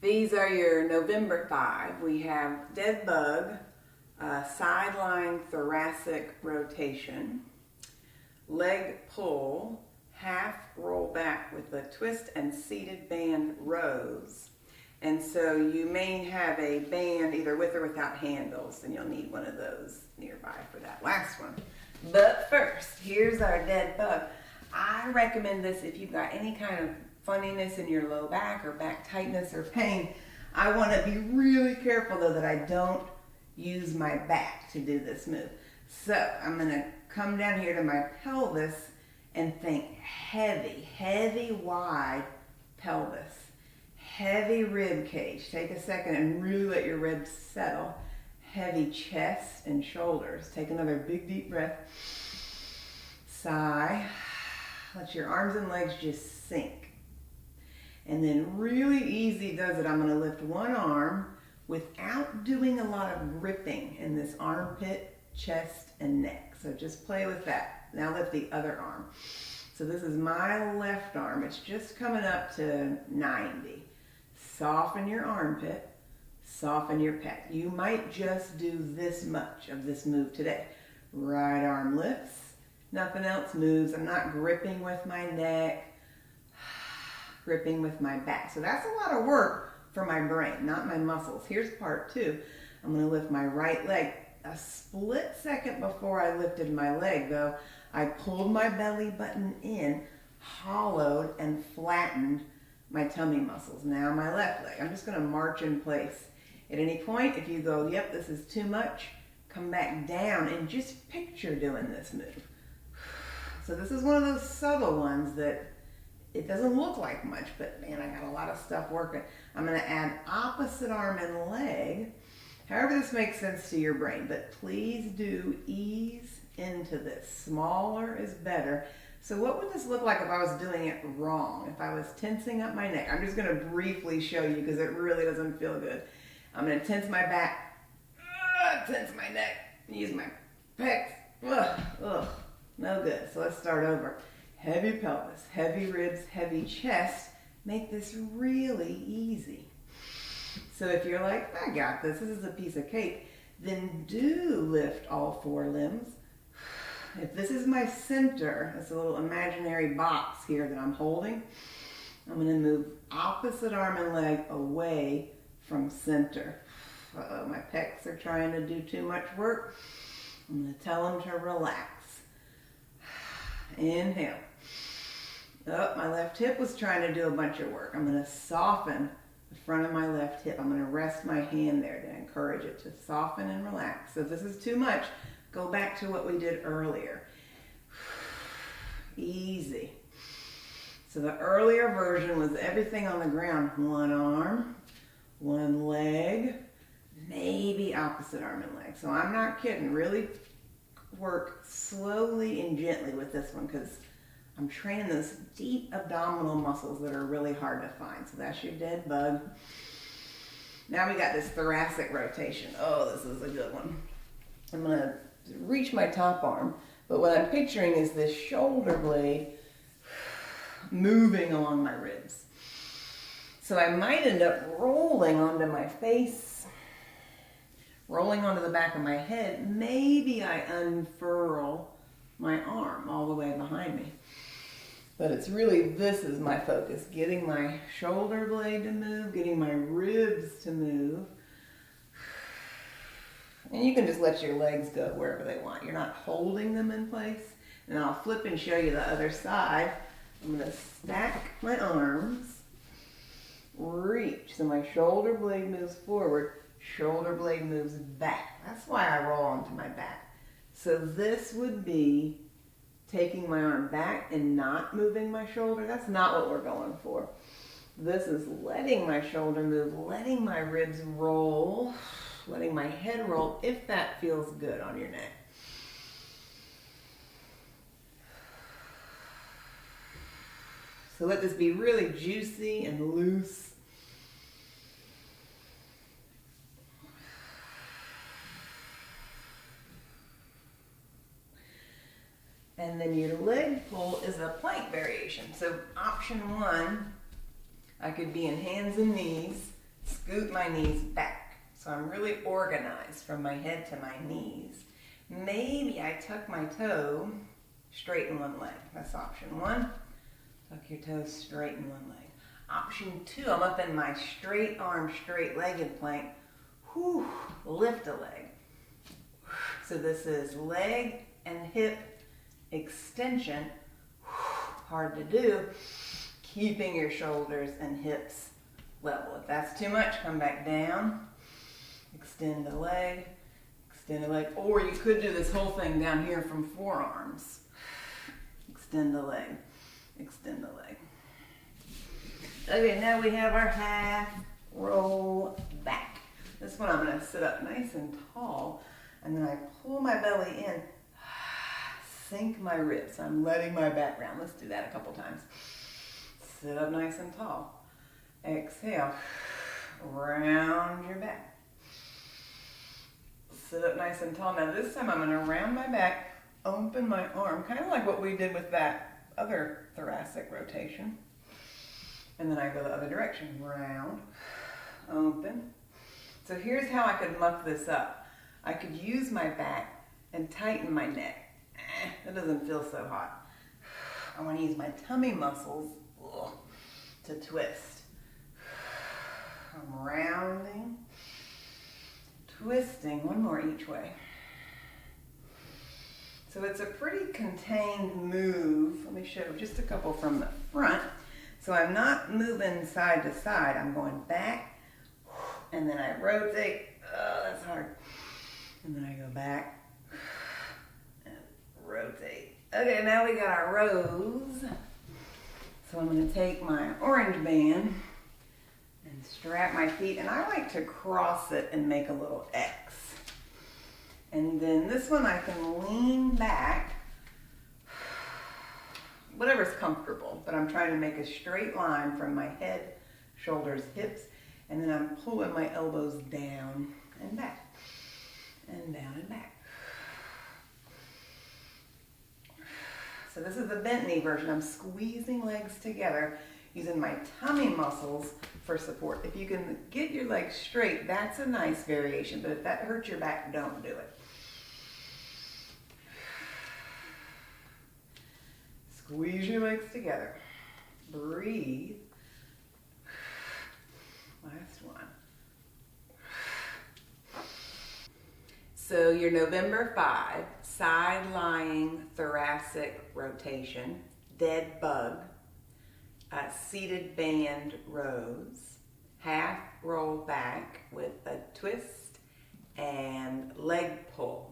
These are your November 5. We have dead bug, sideline thoracic rotation, leg pull, half roll back with a twist and seated band rows. And so you may have a band either with or without handles, and you'll need one of those nearby for that last one. But first, here's our dead bug. I recommend this if you've got any kind of funniness in your low back or back tightness or pain. I want to be really careful though that I don't use my back to do this move. So I'm going to come down here to my pelvis and think heavy, wide pelvis. Heavy rib cage. Take a second and really let your ribs settle. Heavy chest and shoulders. Take another big deep breath. Sigh. Let your arms and legs just sink. And then really easy does it. I'm going to lift one arm without doing a lot of gripping in this armpit, chest, and neck. So just play with that. Now lift the other arm. So this is my left arm. It's just coming up to 90. Soften your armpit, soften your pec. You might just do this much of this move today. Right arm lifts, nothing else moves. I'm not gripping with my neck, gripping with my back. So that's a lot of work for my brain, not my muscles. Here's part 2. I'm going to lift my right leg. A split second before I lifted my leg, though, I pulled my belly button in, hollowed, and flattened my tummy muscles. Now my left leg. I'm just going to march in place. At any point, if you go, yep, this is too much, come back down and just picture doing this move. So this is one of those subtle ones that it doesn't look like much, but man, I got a lot of stuff working. I'm going to add opposite arm and leg. However this makes sense to your brain, but please do ease into this. Smaller is better. So what would this look like if I was doing it wrong? If I was tensing up my neck? I'm just going to briefly show you because it really doesn't feel good. I'm going to tense my back, tense my neck, use my pecs. No good. So let's start over. Heavy pelvis, heavy ribs, heavy chest. Make this really easy. So if you're like, I got this, this is a piece of cake, then do lift all 4 limbs. If this is my center, it's a little imaginary box here that I'm holding. I'm going to move opposite arm and leg away from center. Uh-oh, my pecs are trying to do too much work. I'm going to tell them to relax. Inhale. Oh, my left hip was trying to do a bunch of work. I'm going to soften the front of my left hip. I'm going to rest my hand there to encourage it to soften and relax. So if this is too much, go back to what we did earlier. Easy. So the earlier version was everything on the ground. One arm, one leg, maybe opposite arm and leg. So I'm not kidding. Really work slowly and gently with this one because I'm training those deep abdominal muscles that are really hard to find. So that's your dead bug. Now we got this thoracic rotation. Oh, this is a good one. I'm going to reach my top arm, but what I'm picturing is this shoulder blade moving along my ribs. So I might end up rolling onto my face, rolling onto the back of my head. Maybe I unfurl my arm all the way behind me. But it's really, this is my focus, getting my shoulder blade to move, getting my ribs to move. And you can just let your legs go wherever they want. You're not holding them in place. And I'll flip and show you the other side. I'm going to stack my arms, reach. So my shoulder blade moves forward, shoulder blade moves back. That's why I roll onto my back. So this would be taking my arm back and not moving my shoulder. That's not what we're going for. This is letting my shoulder move, letting my ribs roll, letting my head roll if that feels good on your neck. So let this be really juicy and loose. And then your leg pull is a plank variation. So option 1, I could be in hands and knees, Scoot my knees back. So I'm really organized from my head to my knees. Maybe I tuck my toe, straighten one leg. That's option one. Tuck your toes, straighten one leg. Option two, I'm up in my straight arm, straight legged plank. Whew, lift a leg. So this is leg and hip extension. Whew, hard to do. Keeping your shoulders and hips level. If that's too much, come back down. Extend the leg. Extend the leg. Or you could do this whole thing down here from forearms. Extend the leg. Extend the leg. Okay, now we have our half roll back. This one I'm going to sit up nice and tall, and then I pull my belly in, sink my ribs. I'm letting my back round. Let's do that a couple times. Sit up nice and tall. Exhale, round your back. Sit up nice and tall. Now this time I'm going to round my back, open my arm, kind of like what we did with that other thoracic rotation. And then I go the other direction. Round, open. So here's how I could muck this up. I could use my back and tighten my neck. That doesn't feel so hot. I want to use my tummy muscles to twist. I'm rounding, twisting, one more each way. So it's a pretty contained move. Let me show just a couple from the front. So I'm not moving side to side. I'm going back, and then I rotate. Oh, that's hard. And then I go back and rotate. Okay, now we got our rows. So I'm going to take my orange band and strap my feet, and I like to cross it and make a little X. And then this one I can lean back, whatever's comfortable, but I'm trying to make a straight line from my head, shoulders, hips, and then I'm pulling my elbows down and back, and down and back. So this is the bent knee version. I'm squeezing legs together using my tummy muscles for support. If you can get your legs straight, that's a nice variation, but if that hurts your back, don't do it. Squeeze your legs together. Breathe. Last one. So your November 5, side lying thoracic rotation, dead bug, seated band rows, half roll back with a twist and leg pull.